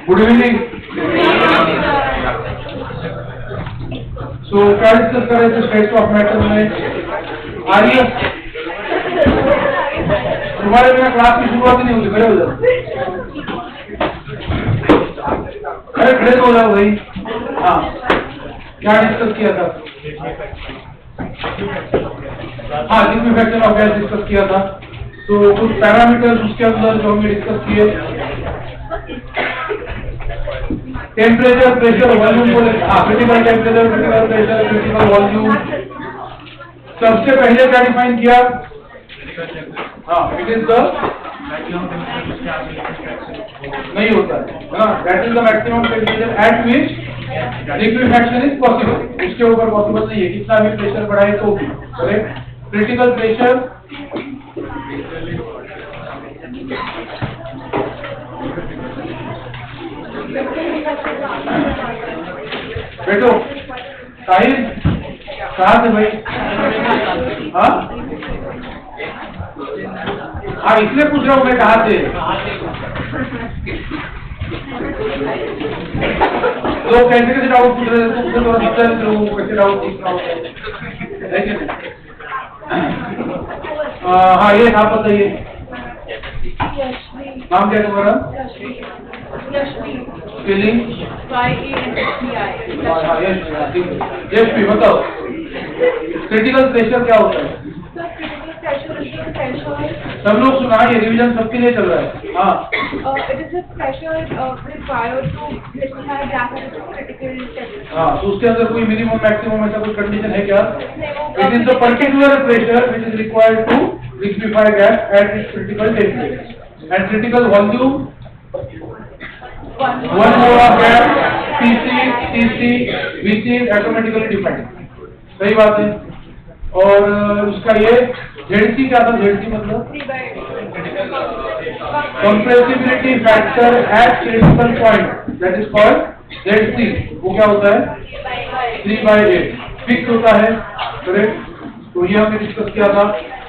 Good evening. So क्या discuss कर रहे थे स्टेट्स ऑफ मैटर में? आर्य तुम्हारे बिना क्लास की शुरुआत ही नहीं होगी, खड़े हो जाओ। अरे खड़े तो हो जाओ भाई। हाँ, क्या डिस्कस किया था? हाँ, लिक्विफैक्शन ऑफ गैस डिस्कस किया था। तो कुछ पैरामीटर्स उसके अंदर जो हमने डिस्कस किए, टेम्परेचर, प्रेशर, वॉल्यूम को critical temperature, critical pressure, critical volume. सबसे पहले क्या डिफाइन किया? हाँ, इट इज द नहीं होता है, that is the maximum temperature at which liquefaction is possible. उसके ऊपर पॉसिबल नहीं है, कितना भी प्रेशर बढ़ाए तो भी। करेक्ट? क्रिटिकल प्रेशर बेटो साहिल कहाँ से भाई? हाँ हाँ, इसलिए पूछ रहा हूँ मैं कहाँ से। तो कैसे कैसे डाउट पूछ रहे थे, तुमसे थोड़ा डिस्टेंस करो, कैसे डाउट पूछ रहा हूँ। हाँ, ये नाम बताइए। नाम क्या तुम्हारा? स्पेलिंग? यशवी, बताओ क्रिटिकल प्रेशर क्या होता है? सब लोग सुना, ये रिवीजन सबके लिए चल रहा है। हाँ, हाँ, तो उसके अंदर कोई मिनिमम मैक्सिमम ऐसा कोई कंडीशन है क्या? It is the particular pressure which is required to liquefy gas at its critical temperature and critical volume 1 mole of gas, Cc, which is automatically defined। सही बात है। और उसका ये ZC क्या था? ZC मतलब compressibility factor at critical point, that is called ZC। वो क्या होता है? 3/8 फिक्स होता है। करेक्ट? तो ये हमने डिस्कस किया था।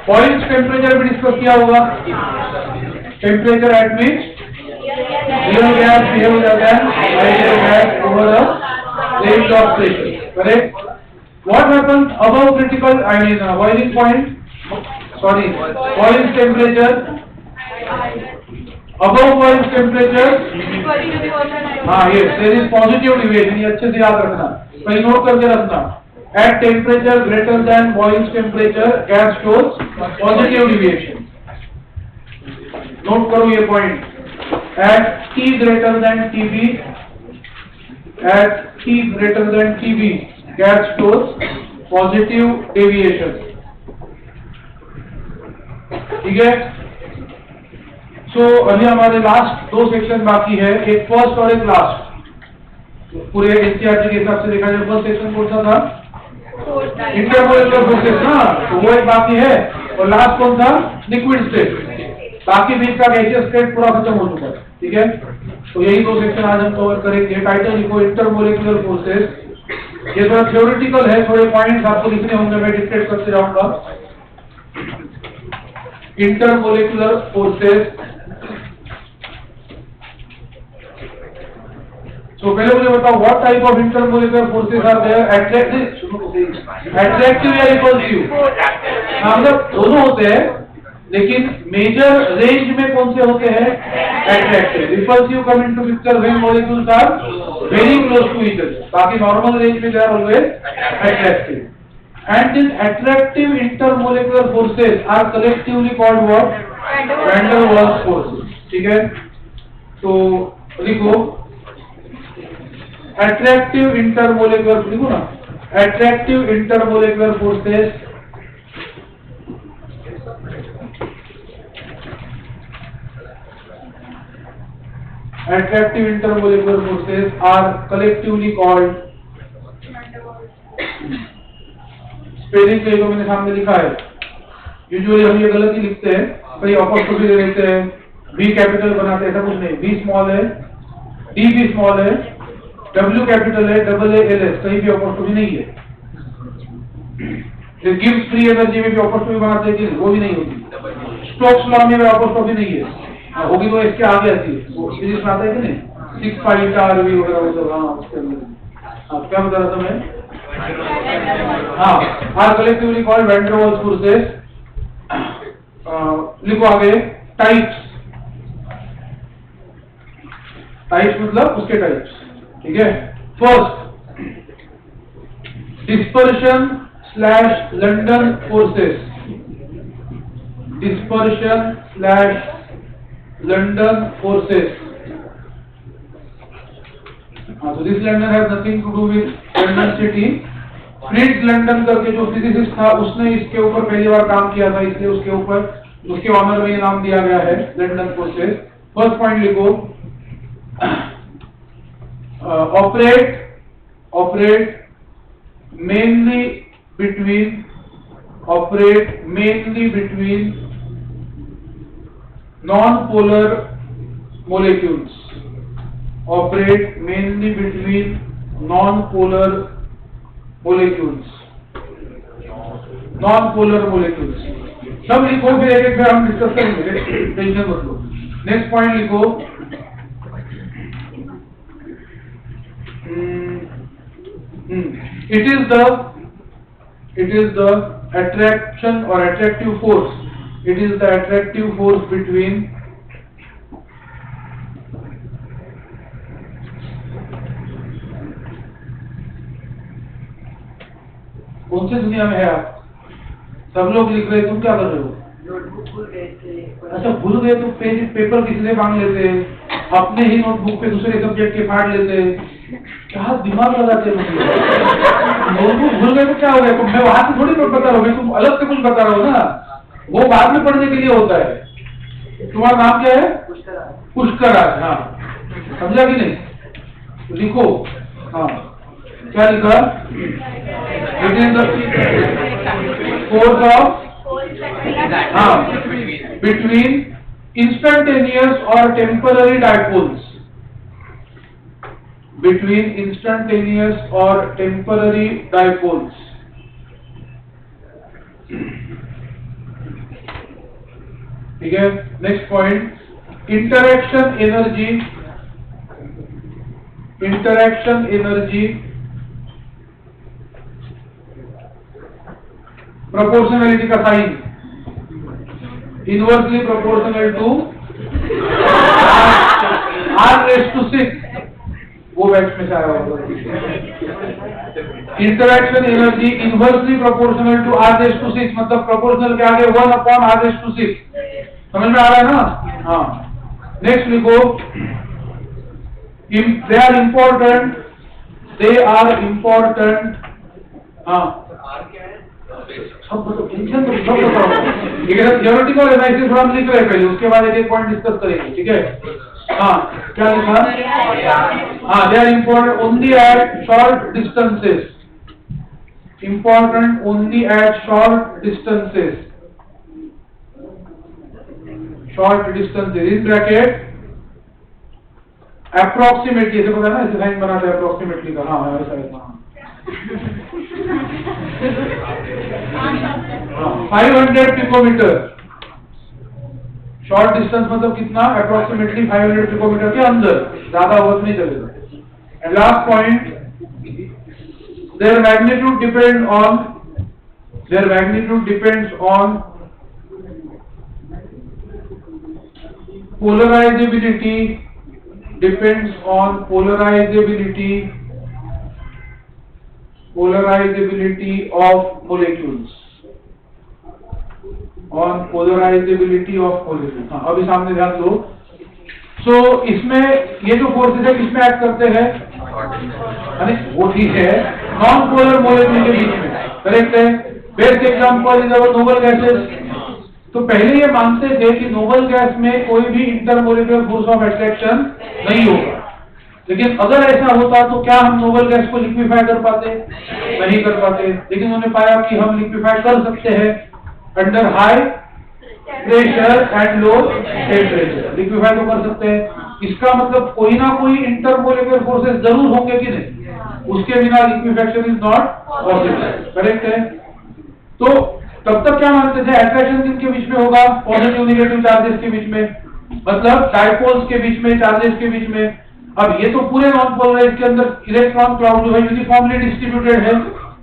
बॉइलिंग टेम्परेचर भी डिस्कस किया होगा। Temperature at which real gas behaves as an ideal gas over a range of pressure. Correct? What happens above critical, boiling point? Sorry, boiling temperature. Above boiling temperature. हाँ, yes, there is positive deviation. ये अच्छे से याद रखना, कहीं note करके रखना. At temperature greater than boiling temperature, gas shows positive deviation. Note करो ये point. At T greater than TB, gas shows positive deviation. ठीक है? So अभी हमारे लास्ट दो सेक्शन बाकी है, एक फर्स्ट और एक लास्ट. पूरे एनसीईआरटी के हिसाब से देखा जाए फर्स्ट सेक्शन कौन सा था? इंटरमोलिकुलर फोर्सेस ना, तो वो एक बाकी है. और लास्ट कौन था? Liquid state. बाकी बीच का गैसियस स्टेट पूरा खत्म हो चुका है. ठीक है, तो यही दो सेक्शन आज हम कवर करेंगे. टाइटल लिखो इंटरमोलिकुलर फोर्सेस. ये थोड़ा थ्योरेटिकल है, थोड़े पॉइंट्स आपको लिखने होंगे, मैं डिस्कस करते जाऊंगा. Intermolecular forces. तो पहले मुझे बताओ what type of intermolecular forces are there? Attractive या रिपल्सिव? मतलब दोनों होते हैं, लेकिन मेजर रेंज में कौन से होते हैं? Attractive. Repulsive come into picture when molecules are very close to each other. बाकी नॉर्मल रेंज में they are always attractive. And this attractive intermolecular forces are collectively called what? Van der Waals forces. ठीक है, तो लिखो attractive intermolecular, लिखो ना, attractive intermolecular forces are collectively called. Spelling देखो मैंने सामने लिखा है. यूजुअली हम ये गलती लिखते हैं, कई अपॉस्ट्रोफी दे देते हैं, V कैपिटल बनाते हैं, ऐसा कुछ नहीं. V स्मॉल है, D भी स्मॉल है, W कैपिटल है, डबल ए एल एस, कहीं भी अपॉस्ट्रोफी नहीं है. गिब्स फ्री एनर्जी में भी अपॉस्ट्रोफी बनाते हैं कि वो भी नहीं होती. स्टोक्स लॉ में भी अपॉस्ट्रोफी नहीं है. होगी तो इसके आगे आती है, वो सीरीज में आता है कि नहीं, 6 पाई स्टार भी वगैरह वो सब. हाँ, उसके अंदर क्या बता रहा था मैं? हाँ, are collectively called van der Waals forces. लिखो आगे टाइप्स. टाइप्स मतलब उसके टाइप्स. ठीक है, first dispersion slash London forces. Dispersion slash London forces. हाँ, तो this London has nothing to do with London city. Fritz London करके जो फिजिसिस्ट था उसने इसके ऊपर पहली बार काम किया था, इसलिए उसके ऊपर उसके ऑनर में ये नाम दिया गया है लंडन फोर्सेस. फर्स्ट पॉइंट लिखो, operate mainly between non-polar molecules. Operate mainly between non-polar molecules. Non-polar molecules. सब लिखो, फिर एक एक फिर हम डिस्कस करेंगे, टेंशन मत लो. नेक्स्ट पॉइंट लिखो, it is the attraction or attractive force. It is the attractive force between कौन सी दुनिया में है आप? सब लोग लिख रहे हैं, तुम क्या कर रहे हो? नोटबुक भूल गए थे. अच्छा, भूल गए तो पेपर किस लिए मांग लेते हैं? अपने ही नोटबुक पे दूसरे सब्जेक्ट के फाड़ लेते हैं. क्या दिमाग लगाते हैं मतलब. नोटबुक भूल गए तो क्या हो गया? तो मैं वहां से थोड़ी नोट बता रहा हूँ, तुम अलग से कुछ बता रहे हो ना, वो बाद में पढ़ने के लिए होता है. तुम्हारा नाम क्या है? पुष्कराज. हाँ, समझा कि नहीं? तो लिखो. हाँ, क्या लिखा? It is the force of between instantaneous or temporary dipoles. Between instantaneous or temporary dipoles. ठीक है, next point, interaction energy interaction energy proportionality का sign inversely proportional to r raised to 6, वो बैच में से आया होगा। Interaction energy inversely proportional to r raised to 6, मतलब proportional के आगे 1 upon r raised to 6, समझ में आ रहा है ना? हाँ, नेक्स्ट लिखो, they are important, हाँ, सब टेंशन तो सब बताओ, ठीक है? थियोरेटिकल एनालिसिस थोड़ा हम लिख रहे हैं पहले, उसके बाद एक पॉइंट डिस्कस करेंगे, ठीक है? हाँ, क्या लिखा? हाँ, they are important only at short distances, important only at short distances, in bracket approximately, ऐसे पता है ना, ऐसे साइन बनाते हैं approximately का, हाँ ऐसा है, हाँ 500 पिकोमीटर, शॉर्ट डिस्टेंस मतलब कितना? अप्रोक्सीमेटली 500 पिकोमीटर के अंदर, ज्यादा वक्त नहीं चलेगा। And last point, their magnitude depends on polarizability of molecules, हाँ, अभी सामने ध्यान दो। सो इसमें ये जो फोर्सेज है किसमें एक्ट करते हैं? अरे वो ठीक है, नॉन पोलर मोलेक्यूल के बीच में, करेक्ट है। Best example is our noble gases. तो पहले ये मानते थे कि नोबल गैस में कोई भी इंटरमोलिकुलर फोर्स ऑफ अट्रैक्शन नहीं होगा, लेकिन अगर ऐसा होता तो क्या हम नोबल गैस को लिक्विफाई कर पाते? नहीं कर पाते। लेकिन उन्होंने पाया कि हम लिक्विफाई कर सकते हैं under high pressure and low temperature, liquefy तो कर सकते हैं। इसका मतलब कोई ना कोई इंटरमोलिकुलर फोर्सेस जरूर होंगे कि नहीं, उसके बिना liquefaction is not possible, correct है। तो तब तक क्या मानते थे? अट्रैक्शन किसके बीच में होगा? पॉजिटिव निगेटिव चार्जेस के बीच में, मतलब डाइपोल्स के बीच में, चार्जेस के बीच में। अब ये तो पूरे नॉन पोलराइज्ड के अंदर इलेक्ट्रॉन क्लाउड जो है यूनिफॉर्मली डिस्ट्रीब्यूटेड है,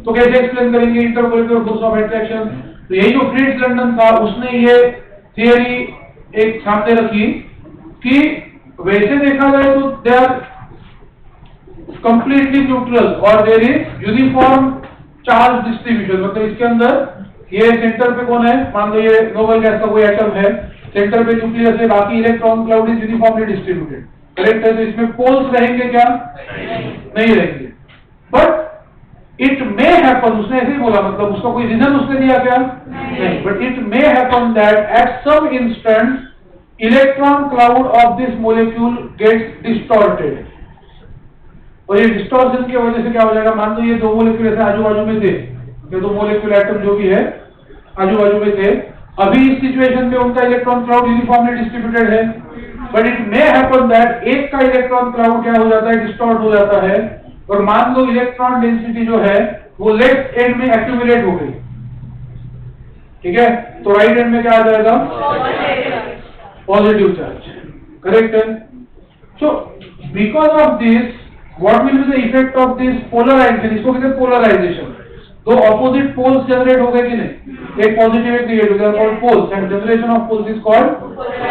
तो कैसे एक्सप्लेन करेंगे इंटरमोलिकुलर फोर्स ऑफ अट्रैक्शन? तो यही जो फ्रिट्ज लंडन था उसने ये थियरी एक सामने रखी कि वैसे देखा जाए तो दे आर कंप्लीटली न्यूट्रल और there is uniform charge distribution, मतलब इसके अंदर ये सेंटर पे कौन है? मान लो ये नोबल गैस का कोई एटम है, सेंटर पे न्यूक्लियस है, बाकी electron cloud is uniformly distributed, correct है। तो इसमें पोल्स रहेंगे क्या? नहीं रहेंगे। बट इट मे हैपन, उसने ऐसे ही बोला, मतलब उसका कोई रीजन उसने दिया क्या? नहीं। But it may happen that at some instant electron cloud of this molecule gets distorted, और ये डिस्टॉर्शन की वजह से क्या हो जाएगा? मान लो ये दो मोलिक्यूल ऐसे आजू बाजू में थे, ये दो मोलिक्यूल एटम जो भी है आजू बाजू में थे, अभी इस सिचुएशन में उनका इलेक्ट्रॉन क्लाउड यूनिफॉर्मली डिस्ट्रीब्यूटेड है, but it may happen that एक का इलेक्ट्रॉन क्लाउड क्या हो जाता है? डिस्टॉर्ट हो जाता है, और मान लो इलेक्ट्रॉन डेंसिटी जो है वो लेफ्ट एंड में एक्यूमुलेट हो गई, ठीक है, तो राइट एंड में क्या आ जाएगा? पॉजिटिव चार्ज, करेक्ट है। So because of this what will be the effect of this polarization? इसको कहते हैं पोलराइजेशन। दो ऑपोजिट पोल्स जनरेट हो गए कि नहीं, एक पॉजिटिव एक negative, they are called poles, and generation of poles is called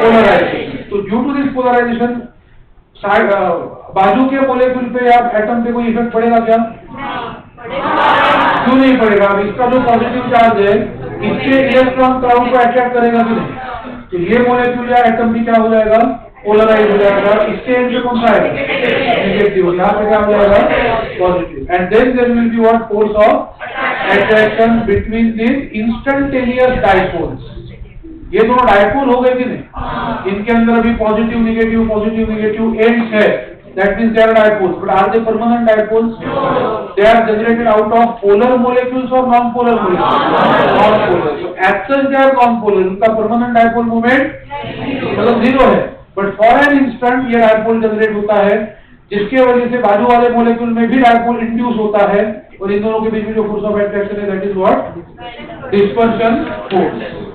polarization. तो ड्यू टू दिस पोलराइजेशन बाजू के मोलेक्यूल पे या एटम पे कोई इफेक्ट पड़ेगा क्या? क्यों नहीं पड़ेगा? अब इसका जो पॉजिटिव चार्ज है इसके इलेक्ट्रॉन क्लाउड को अट्रैक्ट करेगा कि नहीं, तो ये मोलेक्यूल या एटम भी क्या हो जाएगा? पोलराइज हो जाएगा। इसके एंड पे कौन सा आएगा? नेगेटिव, यहाँ पे क्या हो जाएगा? Positive. And then there will be what? Force of attraction between this instantaneous dipoles. ये दोनों डाइपोल हो गए कि नहीं? इनके अंदर अभी पॉजिटिव नेगेटिव एंड्स है, that means they are dipoles, but are they permanent dipoles? They are generated out of polar molecules और non polar molecules? Non polar. So as such they are non polar, उनका permanent dipole moment मतलब zero है, but for an instant ये dipole generate होता है, जिसके वजह से बाजू वाले मोलेक्यूल में भी डाइपोल इंड्यूस होता है, और इन दोनों के बीच में जो फोर्स ऑफ अट्रैक्शन है that is what? Dispersion force.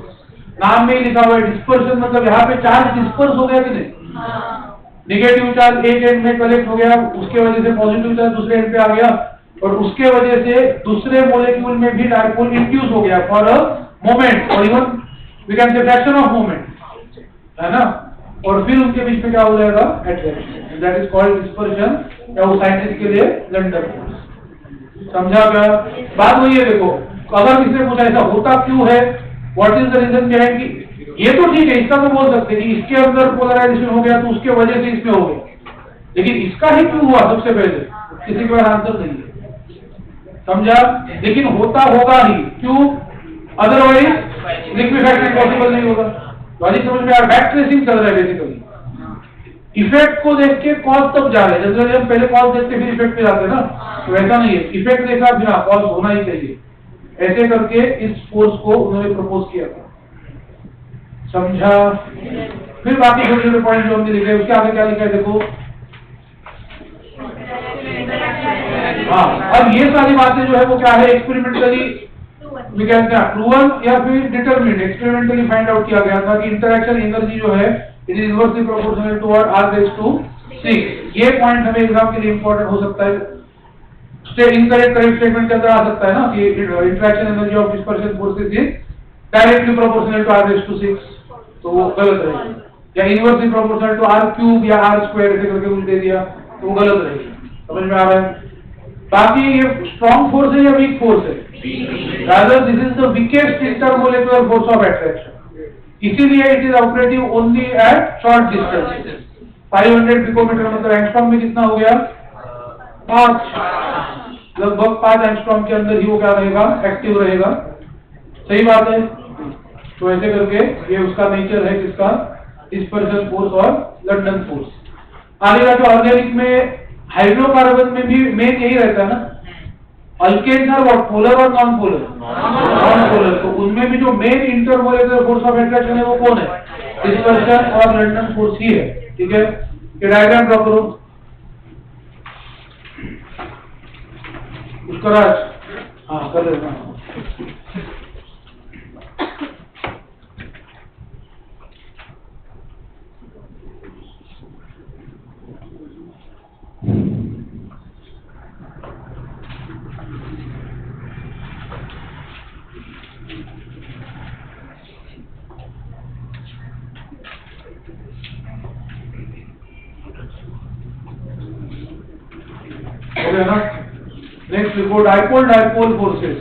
नाम में ही लिखा हुआ है डिस्पर्शन, मतलब यहाँ पे चार्ज डिस्पर्स हो गया कि नहीं? निगेटिव चार्ज एक एंड में कलेक्ट हो गया, उसके वजह से पॉजिटिव चार्ज दूसरे एंड पे आ गया, और उसके वजह से दूसरे मॉलिक्यूल में भी डायपोल इंड्यूस हो गया फॉर अ मोमेंट, और even we can say fraction of moment, है ना, और फिर उनके बीच में क्या हो जाएगा, attraction, that is called dispersion, या वो साइंटिस्ट के लिए लंडन फोर्स। समझा क्या? बात वही है, देखो अगर किसी ने पूछा ऐसा होता क्यों है, what is the reason behind, कि ये तो ठीक है, इसका तो बोल सकते हैं कि इसके अंदर पोलराइजेशन हो गया तो उसके वजह से इसमें हो गया, लेकिन इसका ही क्यों हुआ सबसे पहले, किसी के पास आंसर नहीं है। समझा? लेकिन होता होगा ही, क्यों? अदरवाइज लिक्विफैक्शन पॉसिबल नहीं होगा। लॉजिक समझ में आ रहा है? बैक ट्रेसिंग चल रहा है बेसिकली, इफेक्ट को देख के कॉज तक जा रहे हैं, जनरली हम पहले कॉज देखते फिर इफेक्ट पे जाते हैं ना, तो ऐसा नहीं है, इफेक्ट देखा बिना कॉज होना ही चाहिए, ऐसे करके इस फोर्स को उन्होंने प्रपोज किया था। समझा? फिर बाकी छोटे छोटे पॉइंट जो हमने लिखे, उसके आगे क्या लिखा है देखो। हाँ, अब ये सारी बातें जो है वो क्या है, एक्सपेरिमेंटली प्रूवन या फिर डिटरमिन्ड, एक्सपेरिमेंटली फाइंड आउट किया गया था कि इंटरैक्शन एनर्जी जो है it is inversely proportional to r⁶. ये पॉइंट हमें एग्जाम के लिए इंपॉर्टेंट हो सकता है, इनकरेक्ट करेक्ट स्टेटमेंट के अंदर आ सकता है ना कि interaction energy of dispersion forces is directly proportional to r⁶, तो वो गलत रहेगा, या इनवर्सली प्रोपोर्शनल टू r³ या r² ऐसे करके कुछ दे दिया तो वो गलत रहेगा। समझ में आ रहा है? बाकी ये स्ट्रॉन्ग फोर्स है या वीक फोर्स है, rather this is the weakest intermolecular force of attraction, इसीलिए it is operative only at short distance. 500 picometer मतलब एंगस्ट्रॉम में कितना हो गया, 5, लगभग 5 एंगस्ट्रॉम के अंदर ही वो क्या रहेगा, एक्टिव रहेगा। सही बात है? तो ऐसे करके ये उसका नेचर है, किसका, डिस्पर्शन फोर्स और लंडन फोर्स। आगे का जो ऑर्गेनिक में हाइड्रोकार्बन में भी मेन यही रहता है ना, अल्केन्स आर व्हाट, पोलर और नॉन पोलर, नॉन पोलर, तो उनमें भी जो main intermolecular force of attraction है वो कौन है, डिस्पर्शन और लंडन फोर्स ही है। ठीक है, ये डायग्राम ड्रॉ करो उसका राज, हाँ कर लेना। Next we go dipole forces.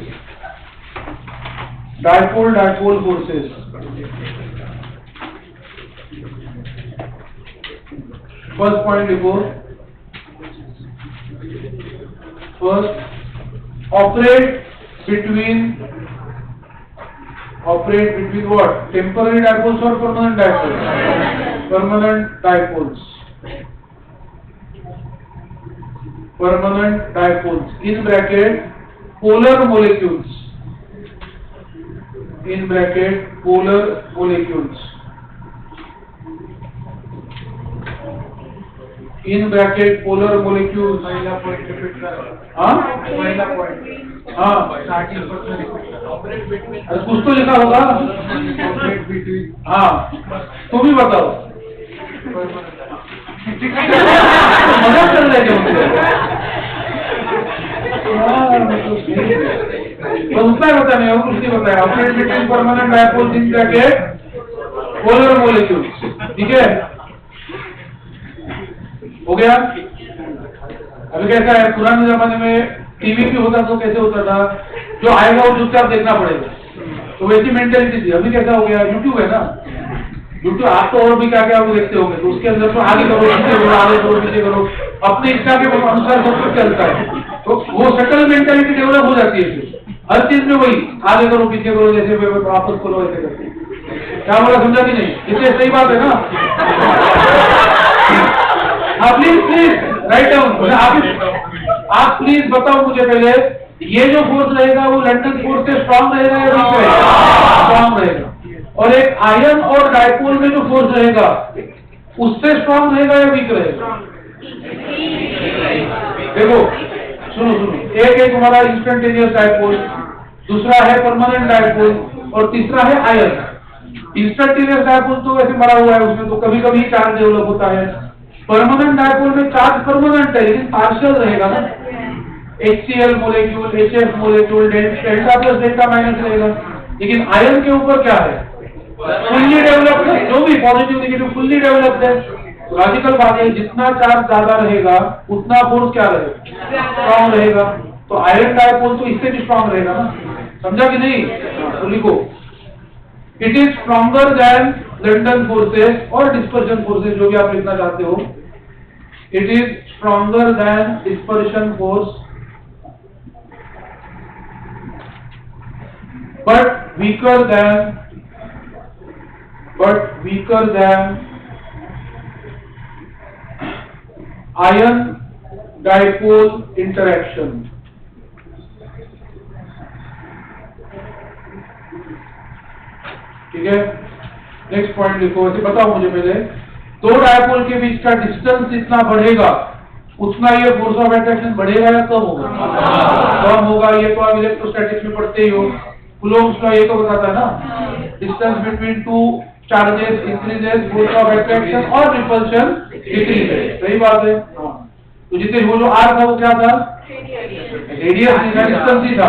Dipole forces. First point देखो, first operate between what? Temporary dipoles or permanent dipoles? Permanent dipoles. Permanent dipoles, in bracket polar molecules, in bracket polar molecules, in bracket polar molecules। पहला point repeat कर, हाँ पहला point, हाँ कुछ तो लिखा होगा, हाँ तुम ही बताओ, मजाक कर रहे थे बस उतना ही बताने और कुछ नहीं बताया। Operate between permanent dipoles in bracket polar molecules. ठीक है, हो गया। अभी कैसा है, पुराने जमाने में टीवी भी होता तो कैसे होता था, जो आएगा वो चुपचाप देखना पड़ेगा, तो वैसी मेंटेलिटी थी। अभी कैसा हो गया, यूट्यूब है ना, यूट्यूब आप तो और भी क्या क्या वो देखते होंगे, तो उसके अंदर तो आगे करो पीछे करो, आगे करो पीछे करो, अपने इच्छा के अनुसार सब कुछ चलता है, तो वो शटल मेंटालिटी डेवलप हो जाती है। हर चीज में वही आगे करो पीछे करो, जैसे वापस करो, ऐसे करते। क्या बोला, समझा कि नहीं? इसलिए सही बात है ना। प्लीज प्लीज राइट डाउन, आप प्लीज बताओ मुझे पहले, ये जो फोर्स रहेगा वो लंडन फोर्स से स्ट्रॉन्ग रहेगा या वीक रहेगा? स्ट्रॉन्ग रहेगा। और एक आयन और डायपोल में जो फोर्स रहेगा उससे स्ट्रॉन्ग रहेगा या वीक रहेगा? देखो सुनो सुनो, एक है तुम्हारा इंस्टेंटेनियस डायपोल, दूसरा है परमानेंट डायपोल और तीसरा है आयन। इंस्टेंटेनियस डायपोल तो वैसे मरा हुआ है, उसमें तो कभी कभी चार्ज डेवलप होता है, परमानेंट डायपोल में चार्ज परमानेंट है लेकिन पार्शियल रहेगा ना, HCl molecule, HF molecule, delta plus delta minus रहेगा। लेकिन आयन के ऊपर क्या है, फुल्ली डेवलप्ड है, जो भी पॉजिटिव नेगेटिव फुल्ली डेवलप्ड है। लॉजिकल बात है, जितना चार्ज ज्यादा रहेगा उतना फोर्स क्या रहेगा, स्ट्रॉन्ग रहेगा। तो आयरन डायपोल तो इससे भी स्ट्रॉन्ग रहेगा ना, समझा कि नहीं? तो लिखो, it is stronger than London forces और डिस्पर्शन फोर्सेस, जो भी आप लिखना चाहते हो। It is stronger than dispersion force but weaker than ion dipole interaction। ठीक है, नेक्स्ट पॉइंट लिखो। ऐसे बताओ मुझे पहले, दो डायपोल के बीच का डिस्टेंस जितना बढ़ेगा उतना ये फोर्स ऑफ अट्रैक्शन बढ़ेगा या कम होगा? कम होगा। ये तो आप इलेक्ट्रोस्टैटिक्स में पढ़ते ही हो, कूलोम्ब्स लॉ ये तो बताता है ना, distance between two charges increases, force of attraction और रिपल्शन डिक्रीजेस। सही बात है। तो जितने वो जो आर था वो क्या था, रेडियस नहीं था, डिस्टेंस ही था।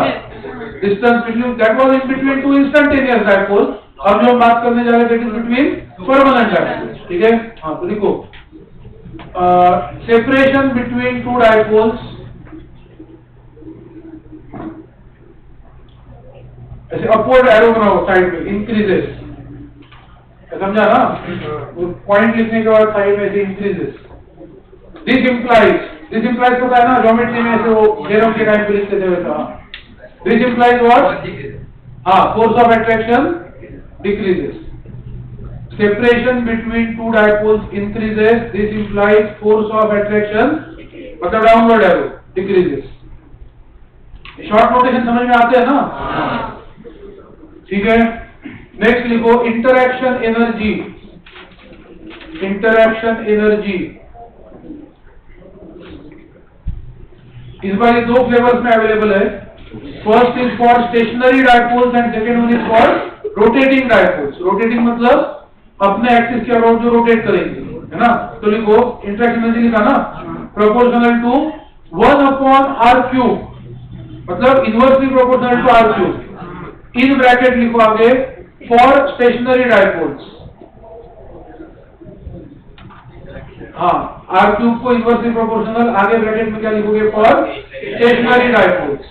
Distance between that was in between two instantaneous dipole. अब जो हम बात करने जा रहे हैं that is between permanent dipole. ठीक है, हाँ तो लिखो, सेपरेशन बिटवीन टू डायपोल्स, ऐसे अपवर्ड एरो बनाओ साइड में, इंक्रीजेस, समझा ना? पॉइंट लिखने के बाद साइड में ऐसे इंक्रीजेस। दिस इंप्लाइज पता है ना, ज्योमेट्री में ऐसे वो थ्योरम के टाइम पे लिखते थे वैसा। This implies what? हाँ, force of attraction decreases. Separation between two dipoles increases, this implies force of attraction मतलब downward arrow decreases. Short notation समझ में आते हैं ना? ठीक है, नेक्स्ट लिखो, इंटरैक्शन एनर्जी। इंटरैक्शन एनर्जी इस बार ये दो फ्लेवर्स में अवेलेबल है। First is for stationary dipoles and second one is for rotating dipoles. Rotating मतलब अपने एक्सिस के अराउंड जो रोटेट करेंगे, है ना? तो लिखो, इंटरैक्शन एनर्जी लिखा ना, प्रोपोर्शनल टू 1/r³ मतलब inversely proportional to r³। In bracket लिखो आगे, फॉर स्टेशनरी डायपोल्स। हाँ, r³ को इनवर्सली प्रोपोर्शनल, आगे ब्रैकेट में क्या लिखोगे, फॉर स्टेशनरी डायपोल्स।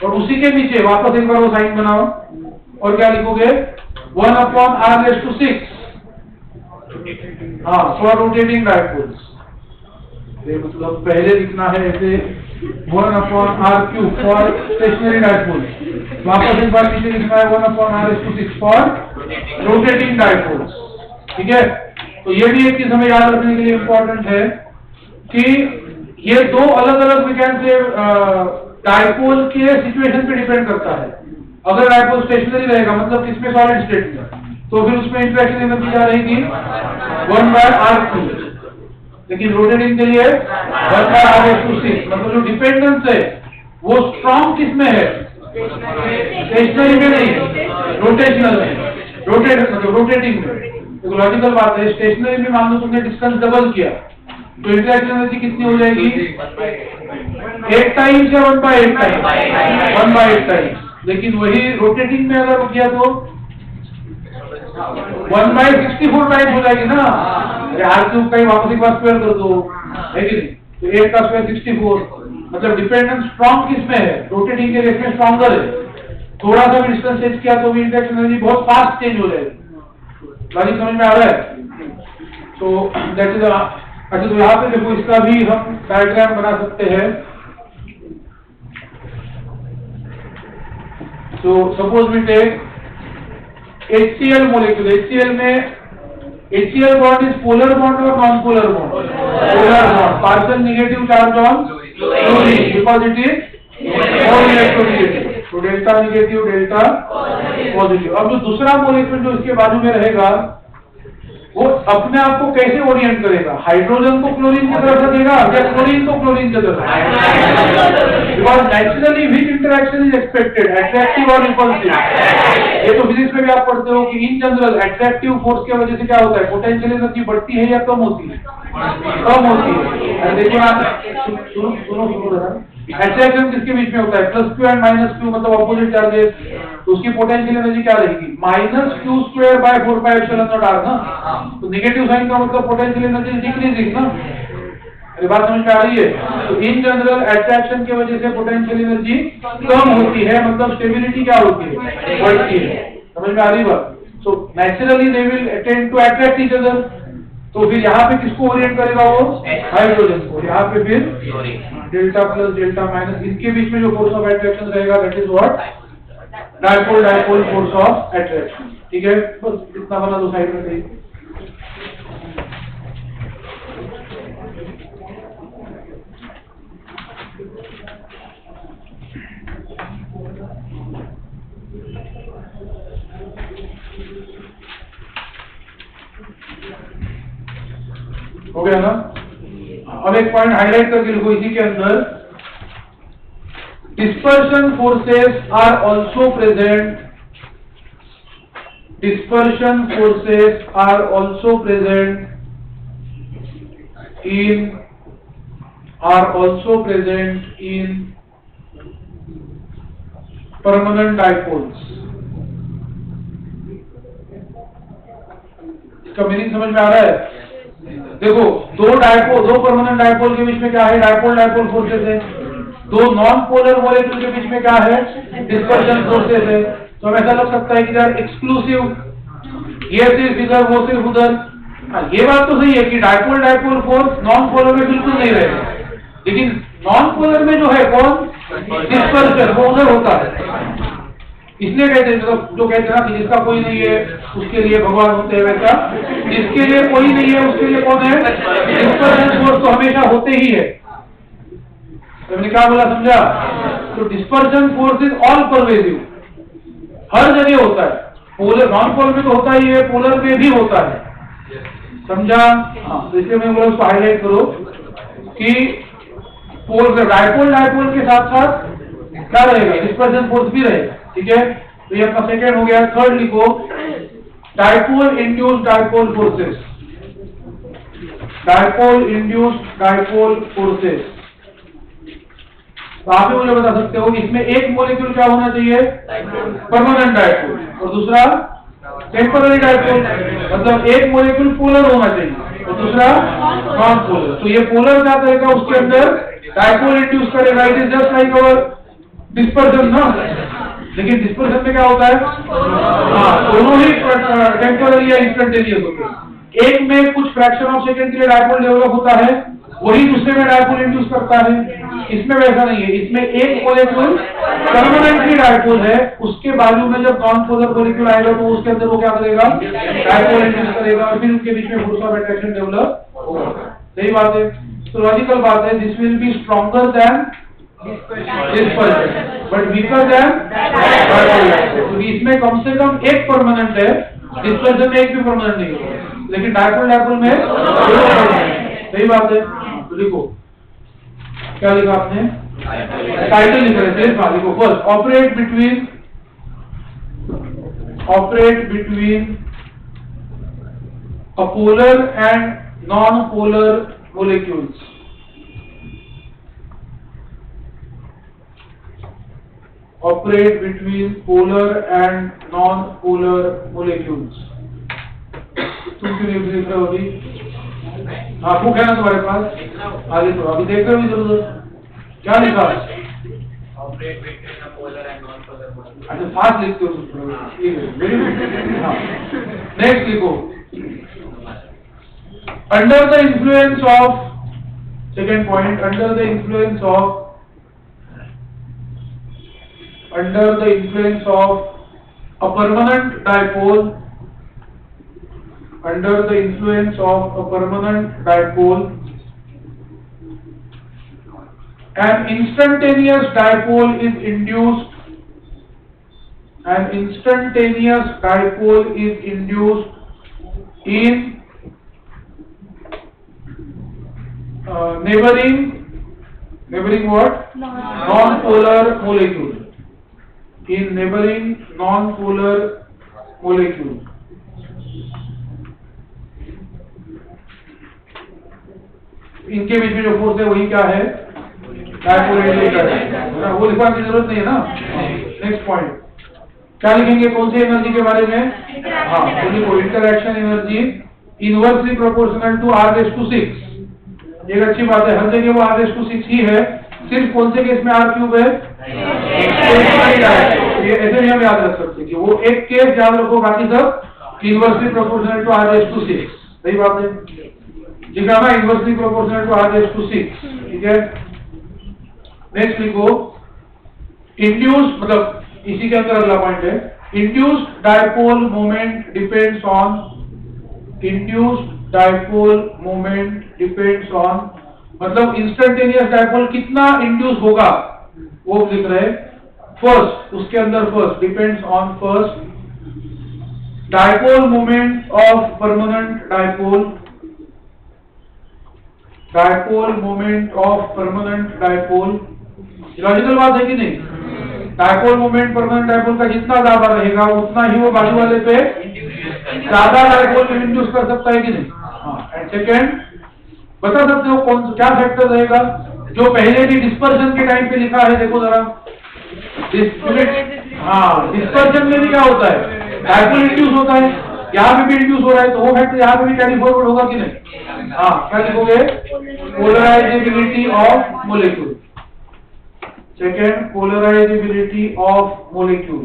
और उसी के नीचे वापस एक बार वो साइन बनाओ और क्या लिखोगे, 1/r⁶। हाँ, फॉर रोटेटिंग डायपोल्स। मतलब पहले लिखना है ऐसे 1/r³ फॉर स्टेशनरी डायपोल्स, वापस एक बार नीचे लिखना है 1/r⁶ फॉर रोटेटिंग डायपोल्स। ठीक है, तो ये भी एक चीज हमें याद रखने के लिए इम्पोर्टेंट है कि ये दो अलग अलग विकैन से डायपोल के सिचुएशन पे डिपेंड करता है। अगर डायपोल स्टेशनरी रहेगा मतलब किसमें, सॉलिड स्टेट में, तो फिर उसमें इंटरैक्शन एनर्जी क्या रहेगी, 1/r³। लेकिन रोटेटिंग के लिए 1/r⁶। मतलब जो डिपेंडेंस है वो स्ट्रॉन्ग किसमें है, स्टेशनरी में नहीं, रोटेशनल में, रोटेटिंग में। तो लॉजिकल बात है, स्टेशनरी में मान लो तुमने डिस्टेंस डबल किया तो इंटरैक्शन एनर्जी कितनी हो जाएगी, 8 टाइम्स या 1/8 टाइम्स, 1/8 टाइम्स। लेकिन वही रोटेटिंग में अगर किया तो 1/64 टाइम्स हो जाएगी ना। r³ का ही वापस एक बार स्क्वायर कर दो, है कि नहीं? तो 8 का स्क्वायर 64। मतलब डिपेंडेंस स्ट्रॉन्ग किसमें है, रोटेटिंग के रेस में स्ट्रॉन्गर है। थोड़ा सा भी डिस्टेंस चेंज किया तो भी इंटरैक्शन एनर्जी बहुत फास्ट चेंज हो जाएगी। लॉजिक समझ में आ रहा है? तो दैट इज अच्छा, तो यहाँ पे देखो, इसका भी हम डायग्राम बना सकते हैं। तो suppose we take HCl molecule. HCl में HCl bond is polar bond और non polar bond, polar bond, partial negative charge on chlorine because it is more electronegative. तो डेल्टा नेगेटिव, डेल्टा पॉजिटिव। अब जो दूसरा मोलेक्यूल जो इसके बाजू में रहेगा वो अपने आप को कैसे ओरिएंट करेगा? हाइड्रोजन को क्लोरीन की तरफ रखेगा या क्लोरीन को क्लोरीन की तरफ? Because naturally which interaction is expected, attractive और रिपल्सिव? ये तो फिजिक्स में भी आप पढ़ते हो कि इन जनरल अट्रैक्टिव फोर्स की वजह से क्या होता है, पोटेंशियल एनर्जी बढ़ती है या कम होती है? कम होती है। देखिए आप सुनो अट्रैक्शन किसके बीच में होता है? Plus q and minus q, मतलब अपोजिट चार्जेस। तो उसकी पोटेंशियल एनर्जी क्या रहेगी? Minus q square by 4 pi epsilon naught r ना। तो नेगेटिव साइन का मतलब पोटेंशियल एनर्जी डिक्रीजिंग ना। मेरी बात समझ में आ रही है? तो इन जनरल अट्रैक्शन की वजह से पोटेंशियल एनर्जी कम होती है, मतलब स्टेबिलिटी क्या होती है? बढ़ती है। समझ में आ रही बात? So naturally they will tend to attract each other. तो फिर यहाँ पे किसको ओरिएंट करेगा वो? हाइड्रोजन को। यहाँ पे फिर डेल्टा प्लस डेल्टा माइनस, इनके बीच में जो फोर्स ऑफ अट्रैक्शन रहेगा that is what? Dipole force of attraction. ठीक है, बस इतना बना दो साइड में। हो गया ना? अब एक पॉइंट हाईलाइट करके लिखो इसी के अंदर, dispersion forces are also present. Dispersion forces are also present in permanent dipoles. इसका मीनिंग समझ में आ रहा है? देखो, दो परमानेंट डायपोल के बीच में क्या है? डायपोल फोर्सेस है। दो नॉन पोलर मॉलिक्यूल के बीच में क्या है? डिस्पर्शन फोर्सेस है। तो हमें ऐसा लग सकता है कि यार एक्सक्लूसिव, ये सिर्फ इधर वो सिर्फ उधर। ये बात तो सही है कि डायपोल फोर्स नॉन पोलर में बिल्कुल नहीं रहेगा, लेकिन नॉन पोलर में जो है कौन? डिस्पर्शन, वो उधर होता है। इसलिए कहते हैं, जो कहते हैं ना कि जिसका कोई नहीं है उसके लिए भगवान होते हैं, वैसा जिसके लिए कोई नहीं है उसके लिए कौन है? डिस्पर्शन फोर्स तो हमेशा होते ही है। तो मैंने क्या बोला, समझा? तो dispersion force is all pervasive, हर जगह होता है। पोलर नॉन पोलर में तो होता ही है, पोलर में भी होता है। समझा? हाँ, तो इसलिए मैं बोला उसको हाईलाइट करो कि डायपोल के साथ साथ क्या रहेगा? डिस्पर्शन फोर्स भी रहेगा। ठीक है, तो ये अपना सेकेंड हो गया। थर्ड लिखो, dipole induced dipole forces. Dipole induced dipole forces, तो आप ही मुझे बता सकते हो इसमें एक मॉलिक्यूल क्या होना चाहिए? परमानेंट डायपोल, और दूसरा टेम्पररी डायपोल। मतलब एक मॉलिक्यूल पोलर होना चाहिए और दूसरा नॉन पोलर। तो ये पोलर क्या करेगा? उसके अंदर डायपोल इंड्यूस करेगा। It is just like our dispersion ना। लेकिन डिस्पर्शन में क्या होता है? हाँ, दोनों ही टेम्पररी या इंस्टेंटेनियस होते हैं। एक में कुछ फ्रैक्शन ऑफ सेकंड के लिए डायपोल डेवलप होता है, वही दूसरे में डायपोल इंड्यूस करता है। इसमें वैसा नहीं है, इसमें एक मॉलिक्यूल परमानेंटली डायपोल है, उसके बाजू में जब नॉन पोलर मॉलिक्यूल आएगा तो उसके अंदर वो क्या करेगा? डायपोल इंड्यूस करेगा और फिर उनके बीच में फोर्स ऑफ अट्रैक्शन डेवलप होगा। सही बात है, तो लॉजिकल बात है। This will be stronger than dispersion but weaker then dipole. इसमें कम से कम एक परमानेंट है, डिस्पर्शन में एक भी परमानेंट नहीं है, लेकिन डायपोल में सही बात है। तो लिखो, क्या लिखा आपने? टाइटल लिख रहे थे, लिखो first, operate between a polar and non polar molecules. Operate between polar and non-polar molecules. तुम क्यों नहीं लिख रहे हो अभी? हाँ, बुक है ना तुम्हारे पास? आगे तो अभी देख रहे हो इधर-उधर क्या लिखा? Operate between a polar and non-polar molecules. अच्छा, फास्ट लिखते हो। Very good. हाँ, नेक्स्ट लिखो, under the influence of, second point, under the influence of a permanent dipole, under the influence of a permanent dipole, an instantaneous dipole is induced. An instantaneous dipole is induced in neighboring what? Non-polar molecule. In neighboring non-polar molecule. इनके बीच में जो force है वही क्या है? वो लिखवाने की जरूरत नहीं है ना। नेक्स्ट पॉइंट क्या लिखेंगे? कौन सी एनर्जी के बारे में? हाँ, तो interaction energy inversely proportional to r⁶। एक अच्छी बात है, हर जगह वो r⁶ ही है, सिर्फ कौन से केस में r³ है? ये ऐसे भी हम याद रख सकते हैं कि वो एक केस याद रखो, बाकी सब इनवर्सली प्रोपोर्शनल टू r⁶। सही बात है, लिखा ना, इनवर्सली प्रोपोर्शनल टू r⁶। ठीक है, नेक्स्ट लिखो इंड्यूस्ड, मतलब इसी के अंदर अगला पॉइंट है, induced dipole moment depends on, induced dipole moment depends on, मतलब इंस्टेंटेनियस डायपोल कितना इंड्यूस होगा वो लिख रहे हैं। फर्स्ट, उसके अंदर first depends on first dipole moment of permanent dipole, dipole moment of permanent dipole. Logical बात है कि नहीं? डायपोल मोमेंट परमानेंट डायपोल का जितना ज्यादा रहेगा उतना ही वो बाजू वाले पे ज्यादा डायपोल इंड्यूस कर सकता है कि नहीं? हाँ। एंड सेकेंड, बता सकते हो कौन क्या फैक्टर रहेगा जो पहले भी डिस्पर्जन के टाइम पे लिखा है? देखो जरा, हाँ, डिस्पर्जन में भी क्या होता है? डायपोल इंड्यूस होता है, यहाँ पे भी इंड्यूस हो रहा है, तो वो फैक्टर यहाँ पे भी कैरी फॉरवर्ड होगा कि नहीं? हाँ, क्या लिखोगे? Polarisability of molecule. Second, polarisability of molecule.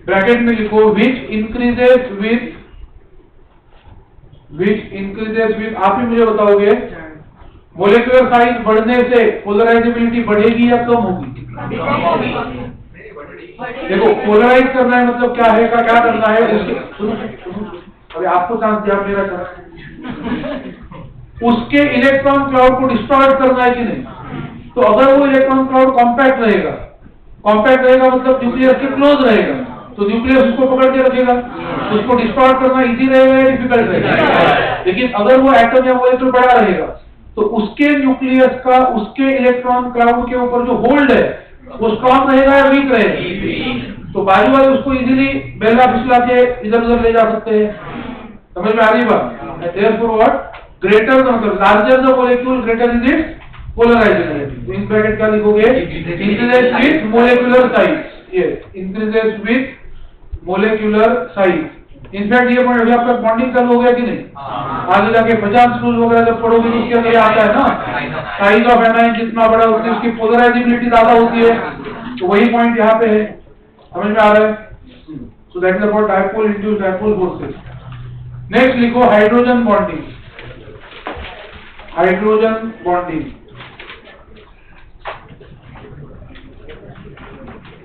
Bracket में लिखो विच इंक्रीजेस विथ, आप ही मुझे बताओगे मोलिकुलर साइज बढ़ने से पोलराइजेबिलिटी बढ़ेगी या कम होगी? देखो, पोलराइज करना है मतलब क्या है, क्या करना है उसके, अभी आपको चांस दिया, मेरा चांस, उसके इलेक्ट्रॉन क्लाउड को डिस्ट्रॉय करना है कि नहीं? तो अगर वो इलेक्ट्रॉन क्लाउड कॉम्पैक्ट रहेगा मतलब न्यूक्लियस के क्लोज रहेगा, तो न्यूक्लियस उसको पकड़ के रखेगा, उसको डिस्ट्रॉय करना इजी रहेगा या डिफिकल्ट रहेगा? लेकिन अगर वो एटम या मॉलिक्यूल बड़ा रहेगा तो उसके न्यूक्लियस का उसके इलेक्ट्रॉन क्लाउड के ऊपर जो होल्ड है वो स्ट्रॉन्ग रहेगा या वीक रहेगा? तो बाजू वाले उसको इजीली बेलना फिसला के इधर उधर ले जा सकते हैं। समझ में आ रही बात? देयरफॉर व्हाट, ग्रेटर मतलब larger the molecule greater is it's polarisability. In bracket क्या लिखोगे? इंक्रीजेस विथ मोलिकुलर साइज, ये increases with molecular size. In fact ये पॉइंट अभी आपका बॉन्डिंग कल हो गया कि नहीं? आगे जाके 50 रूल वगैरह जब पढ़ोगे तो उसके अंदर आता है ना, साइज ऑफ एनाइन जितना बड़ा होती है उसकी पोलराइजेबिलिटी ज्यादा होती है, तो वही पॉइंट यहाँ पे है। समझ में आ रहा है? So that is about dipole induced dipole forces. Next लिखो हाइड्रोजन बॉन्डिंग, हाइड्रोजन बॉन्डिंग।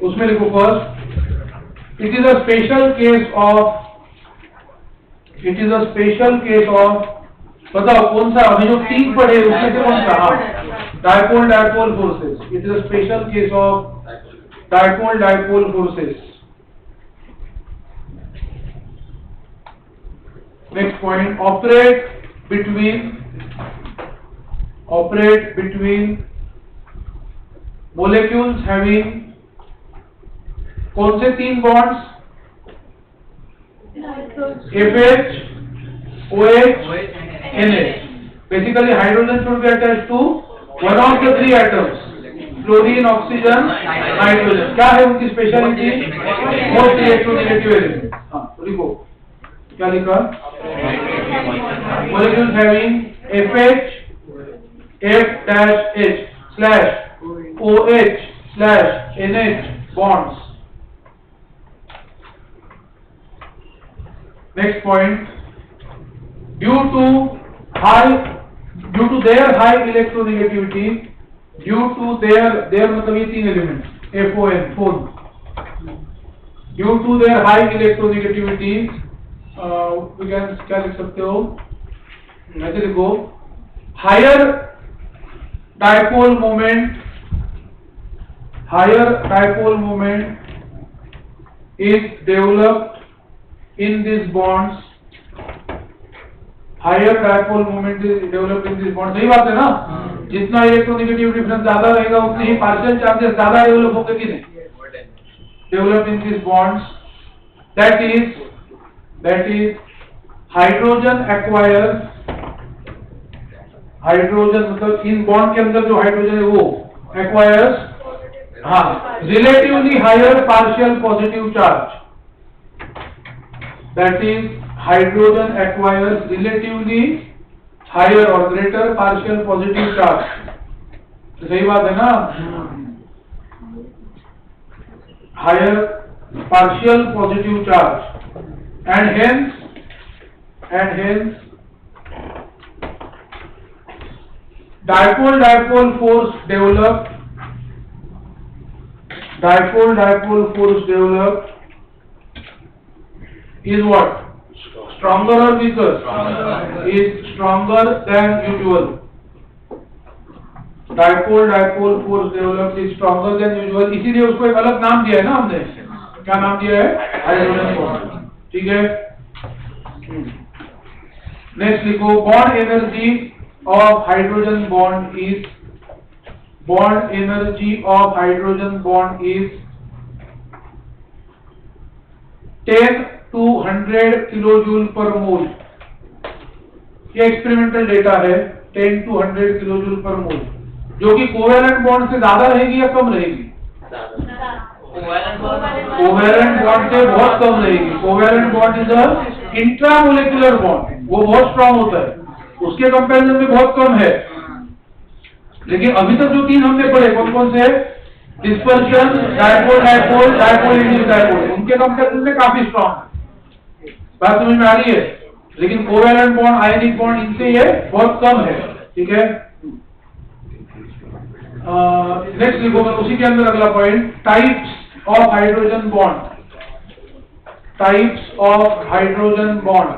उसमें लिखो first, it is a special case of, बताओ कौन सा? अभी जो 3 पढ़े उसमें से कौन सा? Dipole forces. It is a special case of dipole forces. Next point, operate between molecules having कौन से 3 bonds? FH, OH, NH। Basically, hydrogen should be attached to one of the 3 atoms: fluorine, oxygen, nitrogen. क्या है उनकी speciality? Most electronegative element. हाँ, तो लिखो क्या लिखा? Molecules having FH, F-H/OH/NH bonds। Next point, due to their high electronegativity, due to their मतलब ये 3 element FON, phone, due to their high electronegativity, क्या लिख सकते हो? ऐसे लिखो, higher dipole moment is developed in these bonds higher dipole moment is developed in this bond. सही बात है ना? जितना इलेक्ट्रोनेगेटिव डिफरेंस ज्यादा रहेगा उतने ही पार्शियल चार्जेस ज्यादा डेवलप होंगे कि नहीं? Develop in this bonds. That is hydrogen acquires, hydrogen मतलब इन बॉन्ड के अंदर जो हाइड्रोजन है वो acquires relatively higher partial positive charge. That is hydrogen acquires relatively higher और ग्रेटर पार्शियल पॉजिटिव चार्ज। सही बात है ना? Higher partial positive charge and hence dipole force developed is what? Stronger or weaker? Is stronger than usual. Dipole force developed is stronger than usual. इसीलिए उसको एक अलग नाम दिया है ना हमने। क्या नाम दिया है? Hydrogen bond. ठीक है। नेक्स्ट लिखो, bond energy of hydrogen bond is 10 to 100 kilojoule पर मोल। ये एक्सपेरिमेंटल डेटा है। 10 to 100 किलोजूल पर मोल, जो कि कोवेलेंट बॉन्ड से ज्यादा रहेगी या कम रहेगी? कोवेलेंट बॉन्ड से बहुत कम रहेगी। Covalent bond is a intramolecular bond, वो बहुत स्ट्रांग होता है, उसके कंपैरिजन में बहुत कम है। लेकिन अभी तक जो तीन हमने पढ़े कौन कौन से? डिस्पर्शन, डायपोल इंड्यूस्ड डायपोल, उनके कंपैरिजन में काफी स्ट्रांग है। बात समझ में आ रही है? लेकिन कोवेलेंट बॉन्ड, आयनिक बॉन्ड, इनसे ये बहुत कम है। ठीक है। नेक्स्ट लिखो, उसी के अंदर अगला point, types of hydrogen bond. Types of hydrogen bond.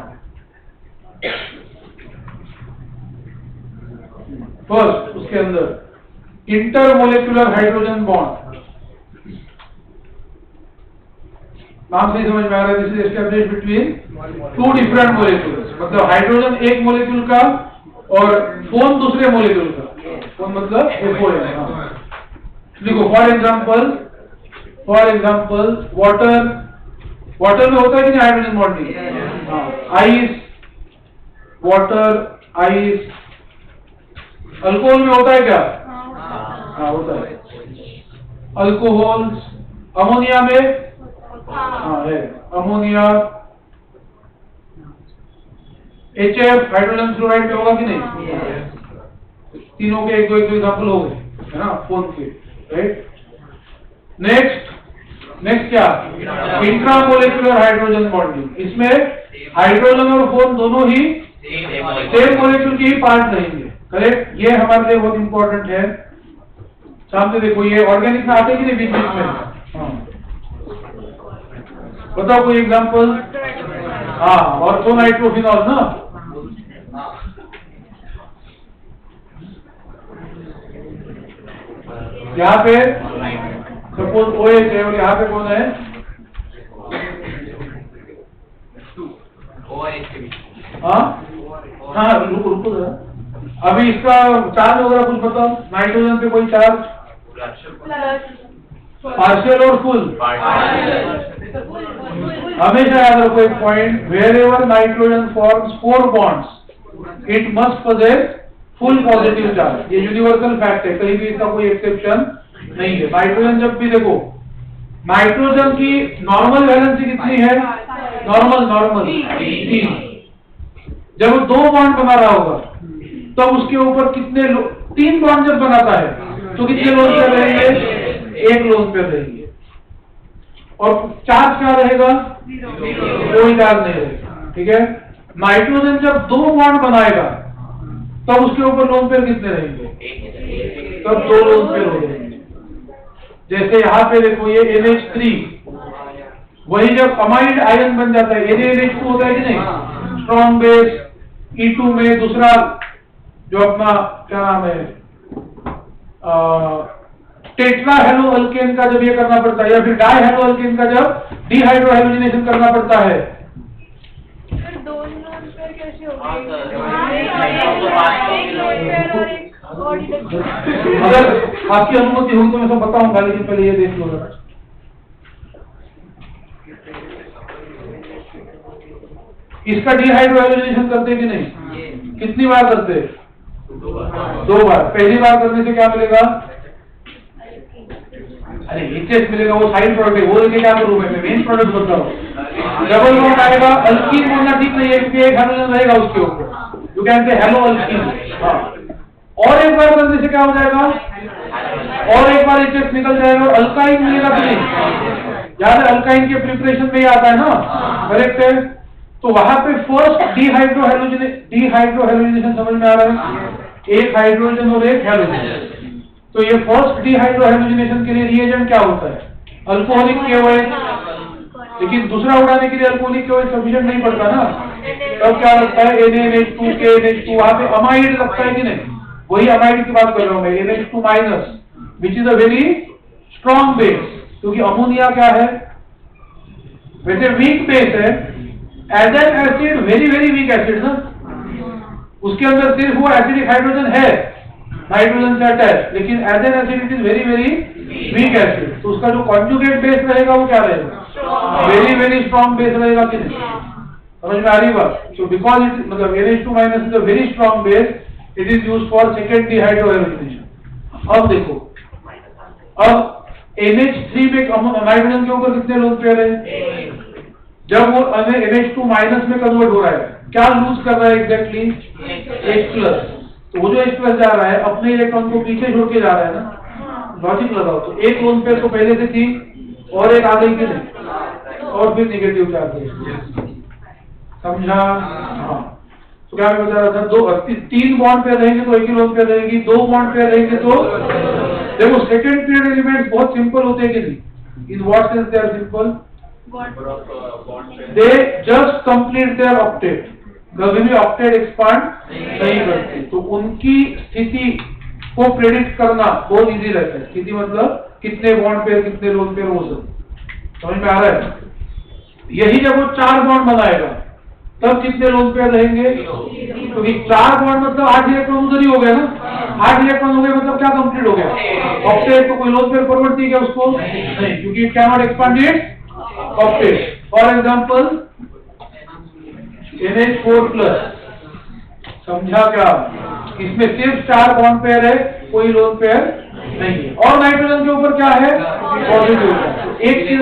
First उसके अंदर इंटरमोलिकुलर हाइड्रोजन बॉन्ड। नाम से समझ में आ रहा है, this is established between two different molecules. मतलब हाइड्रोजन एक मॉलिक्यूल का और फोन दूसरे मॉलिक्यूल का। फोन मतलब FON। देखो फॉर एग्जांपल वाटर में होता है कि नहीं hydrogen bonding? Ice, water, ice. Alcohol में होता है क्या? हाँ होता है। अल्कोहल्स, अमोनिया में है, अमोनिया। HF हाइड्रोजन फ्लोराइड में होगा कि नहीं? तीनों के एक दो एग्जांपल हो गए, है ना, फोन के। राइट। नेक्स्ट क्या? Intramolecular hydrogen bonding. इसमें हाइड्रोजन और फोन दोनों ही सेम मॉलिक्यूल के ही पार्ट रहेंगे। करेक्ट। ये हमारे लिए बहुत इंपॉर्टेंट है। सामने देखो, ये ऑर्गेनिक में आते कि नहीं बीच बीच में? बताओ कोई एग्जांपल। ऑर्थोनाइट्रोफिनॉल ना। यहाँ पे सपोज OH है और यहाँ पे कौन है? हाँ रुको जरा। अभी इसका चार्ज वगैरह कुछ बताओ। नाइट्रोजन पे कोई चार्ज? पार्शियल और फुल? हमेशा याद रखो एक point, wherever nitrogen forms 4 bonds it must possess full positive charge. ये यूनिवर्सल फैक्ट है, कहीं भी इसका कोई एक्सेप्शन नहीं है। नाइट्रोजन जब भी देखो, नाइट्रोजन की नॉर्मल वैलेंसी कितनी है? नॉर्मल 3। जब वो 2 बॉन्ड बना रहा होगा तो उसके ऊपर कितने 3 बॉन्ड जब बनाता है तो कितने लोन पे रहेंगे? 1 लोन पे रहेंगे। और चार्ज क्या रहेगा? कोई चार्ज नहीं रहेगा। ठीक है। नाइट्रोजन जब 2 बॉन्ड बनाएगा तब उसके ऊपर लोन पेयर कितने रहेंगे? तब 2 लोन पेयर हो जाएंगे। जैसे यहाँ पे देखो, ये NH3, वही जब अमाइड आयन बन जाता है, NaNH2 होता है कि नहीं? स्ट्रॉन्ग बेस E2 में दूसरा जो अपना क्या नाम है, टेट्रा हेलो अल्केन का जब ये करना पड़ता है, या फिर डाई हेलो अल्केन का जब डिहाइड्रोहाइलोजिनेशन करना पड़ता है, अगर आपकी अनुमति होगी तो मैं सब बताऊंगा, लेकिन पहले ये देख लो जरा। इसका डिहाइड्रोहाइड्रोजनेशन करते कि नहीं? कितनी बार करते? 2 बार। पहली बार करने से क्या मिलेगा? अरे एचएस मिलेगा, वो साइड प्रोडक्ट है, वो लेके क्या करूँ मैं मेन प्रोडक्ट बता रहा हूँ। डबल बॉन्ड आएगा, अल्कीन बोलना ठीक नहीं है क्योंकि एक हाइड्रोजन रहेगा उसके ऊपर, you can say hello alkyne. हाँ, और एक बार करने से क्या हो जाएगा? और एक बार एचएस निकल जाएगा और अल्काइन मिलेगा कि नहीं? याद है अल्काइन के प्रिपरेशन में ही आता है ना, करेक्ट है? तो वहां पे फर्स्ट डिहाइड्रोहाइड्रोजनेशन समझ में आ रहा है? एक हाइड्रोजन और एक हैलोजन। तो ये फर्स्ट डिहाइड्रोहाइड्रोजनेशन के लिए रिएजेंट क्या होता है? Alcoholic KOH। लेकिन दूसरा उड़ाने के लिए अल्कोहलिक KOH सफिशिएंट नहीं पड़ता ना, तब क्या लगता है? NaNH2 KNH2, वहां पे अमाइड लगता है कि नहीं? वही अमाइड की बात कर रहा हूं मैं, NH2- which is a very strong base, क्योंकि अमोनिया क्या है? वैसे वीक बेस है, as an acid very very weak acid ना, उसके अंदर सिर्फ वो एसिडिक हाइड्रोजन है नाइट्रोजन से अटैच, लेकिन as an acid it is very very weak acid. तो उसका जो कॉन्जुगेट बेस रहेगा वो क्या रहेगा? वेरी वेरी स्ट्रॉन्ग बेस रहेगा कि नहीं? समझ में आ रही बात? सो बिकॉज इट मतलब NH2- is a very strong base, it is used for second dehydrohydrogenation. अब देखो, अब NH3 में नाइट्रोजन के ऊपर कितने लोन पेयर है? जब वो NH2- में कन्वर्ट हो रहा है, क्या लूज कर रहा है एग्जैक्टली? H+। तो वो जो H+ जा रहा है अपने इलेक्ट्रॉन को पीछे छोड़ के जा रहा है ना, लॉजिक लगाओ। तो एक लोन पेयर तो पहले से थी और एक आ गई कि नहीं, और फिर नेगेटिव चार्ज है, समझा? हाँ, तो क्या मैं बता रहा था, 3 बॉन्ड पेयर रहेंगे तो एक ही लोन पेयर रहेगी, 2 बॉन्ड पेयर रहेंगे तो देखो सेकंड पेयर एलिमेंट्स बहुत सिंपल होते हैं कि नहीं? In what sense they are simple? They just complete their octet, कभी भी ऑक्टेट एक्सपांड नहीं करते। तो उनकी स्थिति को प्रेडिक्ट करना बहुत इजी रहता है। स्थिति मतलब कितने बॉन्ड पेयर, कितने लोन पेयर, वो सब समझ में आ रहा है? यही जब वो 4 बॉन्ड बनाएगा तब कितने लोन पेयर रहेंगे? क्योंकि 4 बॉन्ड मतलब 8 इलेक्ट्रॉन उधर ही हो गया ना, 8 इलेक्ट्रॉन हो गए मतलब क्या कंप्लीट हो गया? ऑक्टेट। तो कोई लोन पेयर फॉरवर्ड नहीं किया उसको? नहीं, क्योंकि it can not expand it octet. For example NH4+, समझा क्या? इसमें सिर्फ 4 बॉन्ड पेयर है, कोई लोन पेयर नहीं है। और नाइट्रोजन के ऊपर क्या है? पॉजिटिव। एक चीज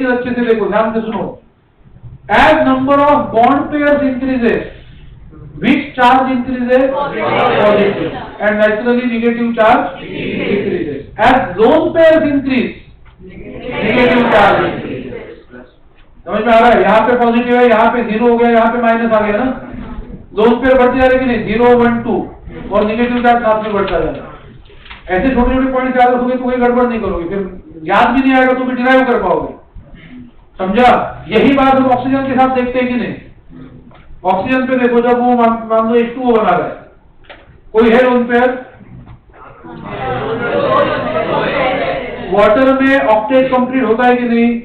अच्छे से देखो, ध्यान से सुनो। As number of bond pairs increases, which charge increases? Positive. And naturally negative charge decreases. As lone pairs increase, negative charge increases. समझ में आ रहा है? यहाँ पे पॉजिटिव है, यहाँ पे 0 हो गया, यहाँ पे माइनस आ गया ना, लोन पेयर बढ़ते जा रहे कि नहीं? 0, 1, 2 और नेगेटिव चार्ज साथ में बढ़ता जा रहा है। ऐसे छोटे छोटे पॉइंट याद रखोगे तो कोई गड़बड़ नहीं करोगे, फिर याद भी नहीं आएगा तो भी डिराइव कर पाओगे, समझा? यही बात हम ऑक्सीजन के साथ देखते हैं कि नहीं? ऑक्सीजन पे देखो, जब वो मान लो H2O बना रहा है, कोई है लोन पेयर? वाटर में ऑक्टेट कंप्लीट होता है कि नहीं?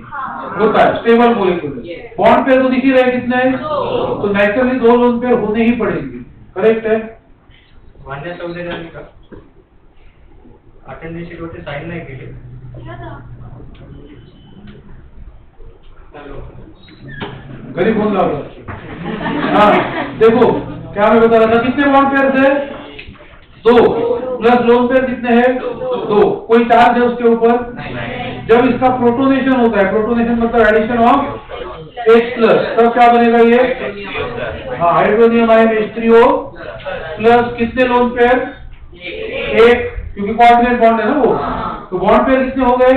होता है, स्टेबल मॉलिक्यूल। बॉन्ड पेयर तो दिख ही रहे कितने हैं, तो नेचुरली 2 लोन पेयर होने ही पड़ेंगे, करेक्ट है? मान्य संविधान का अटेंडेंस शीट वरती साइन नाही केली। गरीब फोन लाओ। हाँ देखो, क्या मैं बता रहा था, कितने बॉन्ड पेयर है? 2 प्लस लोन पेयर कितने हैं? 2। कोई चार्ज है उसके ऊपर? जब इसका प्रोटोनेशन होता है, प्रोटोनेशन मतलब एडिशन ऑफ H+, तब क्या बनेगा ये? हाँ, हाइड्रोनियम आयन H3O प्लस कितने लोन पेयर? 1, क्योंकि कोऑर्डिनेट बॉन्ड है ना वो। तो बॉन्ड पेयर कितने हो गए?